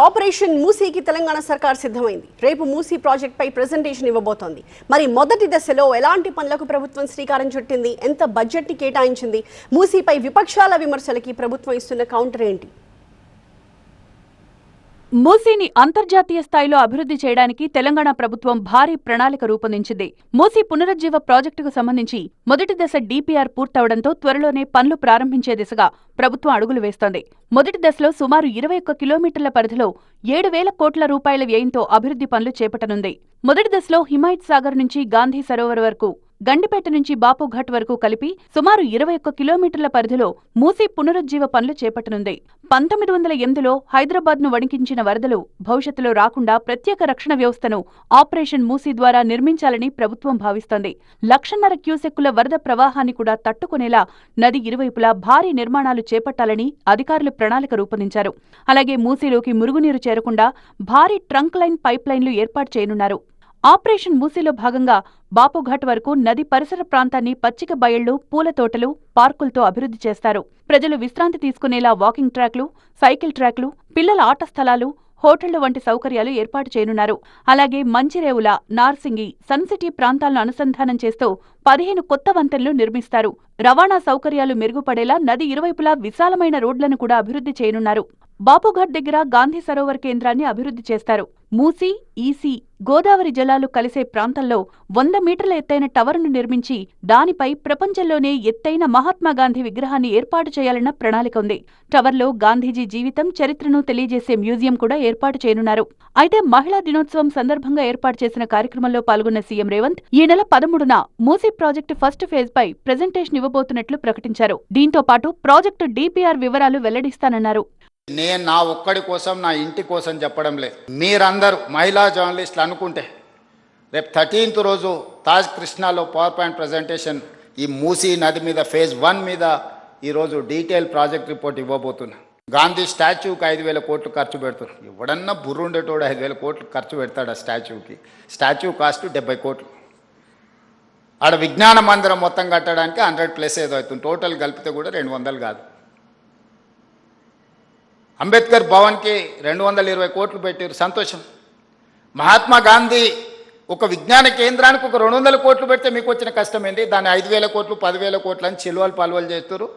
Operation మూసీకి Telangana సర్కార్ సిద్ధమైంది. రేపు మూసీ ప్రాజెక్టుపై ప్రెజెంటేషన్ ఇవ్వబోతోంది. మరి మొదటి దశలో ఎలాంటి పనులకు ప్రభుత్వం శ్రీకారం చుట్టింది, ఎంత బడ్జెట్ని కేటాయించింది, మూసీపై విపక్షాల విమర్శలకి ప్రభుత్వం ఇస్తున్న కౌంటర్ ఏంటి? మూసీని అంతర్జాతీయ స్థాయిలో అభివృద్ధి చేయడానికి తెలంగాణ ప్రభుత్వం భారీ ప్రణాళిక రూపొందించింది. మూసీ పునరుజ్జీవ ప్రాజెక్టుకు సంబంధించి మొదటి దశ డీపీఆర్ పూర్తవడంతో త్వరలోనే పనులు ప్రారంభించే దిశగా ప్రభుత్వం అడుగులు వేస్తోంది. మొదటి దశలో సుమారు 21 కిలోమీటర్ల పరిధిలో 7,000 కోట్ల రూపాయల వ్యయంతో అభివృద్ధి పనులు చేపట్టనుంది. మొదటి దశలో హిమాయత్ సాగర్ నుంచి గాంధీ సరోవర్ వరకు, గండిపేట నుంచి బాపుఘాట్ వరకు కలిపి సుమారు 21 కిలోమీటర్ల పరిధిలో మూసీ పునరుజ్జీవ పనులు చేపట్టనుంది. 1908లో హైదరాబాద్ను వణికించిన వరదలు భవిష్యత్తులో రాకుండా ప్రత్యేక రక్షణ వ్యవస్థను ఆపరేషన్ మూసీ ద్వారా నిర్మించాలని ప్రభుత్వం భావిస్తోంది. 1,50,000 క్యూసెక్కుల వరద ప్రవాహాన్ని కూడా తట్టుకునేలా నది ఇరువైపులా భారీ నిర్మాణాలు చేపట్టాలని అధికారులు ప్రణాళిక రూపొందించారు. అలాగే మూసీలోకి మురుగునీరు చేరకుండా భారీ ట్రంక్ లైన్ పైప్ లైన్లు ఏర్పాటు చేయనున్నారు. ఆపరేషన్ మూసీలో భాగంగా బాపుఘాట్ వరకు నది పరిసర ప్రాంతాన్ని పచ్చిక బయళ్లు, పూల తోటలు, పార్కులతో అభివృద్ధి చేస్తారు. ప్రజలు విశ్రాంతి తీసుకునేలా వాకింగ్ ట్రాక్లు, సైకిల్ ట్రాక్లు, పిల్లల ఆట స్థలాలు, హోటళ్లు వంటి సౌకర్యాలు ఏర్పాటు చేయనున్నారు. అలాగే మంచిరేవుల, నార్సింగి, సన్సిటీ ప్రాంతాలను అనుసంధానం చేస్తూ 15 కొత్త వంతెనలు నిర్మిస్తారు. రవాణా సౌకర్యాలు మెరుగుపడేలా నది ఇరువైపులా విశాలమైన రోడ్లను కూడా అభివృద్ధి చేయనున్నారు. బాపుఘాట్ దగ్గర గాంధీ సరోవర్ కేంద్రాన్ని అభివృద్ధి చేస్తారు. మూసీ, ఈసీ, గోదావరి జలాలు కలిసే ప్రాంతంలో 100 మీటర్ల ఎత్తైన టవర్ను నిర్మించి దానిపై ప్రపంచంలోనే ఎత్తైన మహాత్మాగాంధీ విగ్రహాన్ని ఏర్పాటు చేయాలన్న ప్రణాళిక ఉంది. టవర్లో గాంధీజీ జీవితం, చరిత్రను తెలియజేసే మ్యూజియం కూడా ఏర్పాటు చేయనున్నారు. అయితే మహిళా దినోత్సవం సందర్భంగా ఏర్పాటు చేసిన కార్యక్రమంలో పాల్గొన్న సీఎం రేవంత్ ఈ నెల 13న మూసీ ప్రాజెక్టు ఫస్ట్ ఫేజ్ పై ప్రెజెంటేషన్ ఇవ్వబోతున్నట్లు ప్రకటించారు. దీంతో పాటు ప్రాజెక్టు డీపీఆర్ వివరాలు వెల్లడిస్తానన్నారు. నేను నా ఒక్కడి కోసం, నా ఇంటి కోసం చెప్పడంలే. మీరందరూ మహిళా జర్నలిస్టులు అనుకుంటే రేపు 13th రోజు తాజ్ కృష్ణాలో పవర్ పాయింట్ ప్రజెంటేషన్ ఈ మూసీ నది మీద ఫేజ్ 1 మీద ఈరోజు డీటెయిల్ ప్రాజెక్ట్ రిపోర్ట్ ఇవ్వబోతున్నా. గాంధీ స్టాచ్యూకి 5,000 కోట్లు ఖర్చు పెడుతున్నారు. ఎవడన్నా బుర్రుండేటోడు 5,000 కోట్లు ఖర్చు పెడతాడు ఆ స్టాచ్యూకి. స్టాచ్యూ కాస్ట్ 70 కోట్లు. ఆడ విజ్ఞాన మందిరం మొత్తం కట్టడానికి 100+ ఏదో అవుతుంది. టోటల్ కలిపితే కూడా 200 కాదు. అంబేద్కర్ భవన్కి 220 కోట్లు పెట్టారు, సంతోషం. మహాత్మా గాంధీ ఒక విజ్ఞాన కేంద్రానికి ఒక 200 కోట్లు పెడితే మీకు వచ్చిన కష్టం ఏంటి? దాన్ని 5,000 కోట్లు, 10,000 కోట్లు అని చిలువలు పలువలు చేస్తారు.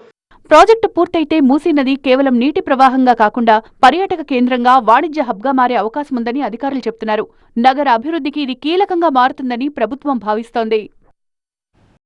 ప్రాజెక్టు పూర్తయితే మూసీ నది కేవలం నీటి ప్రవాహంగా కాకుండా పర్యాటక కేంద్రంగా, వాణిజ్య హబ్గా మారే అవకాశముందని అధికారులు చెబుతున్నారు. నగర అభివృద్ధికి ఇది కీలకంగా మారుతుందని ప్రభుత్వం భావిస్తోంది.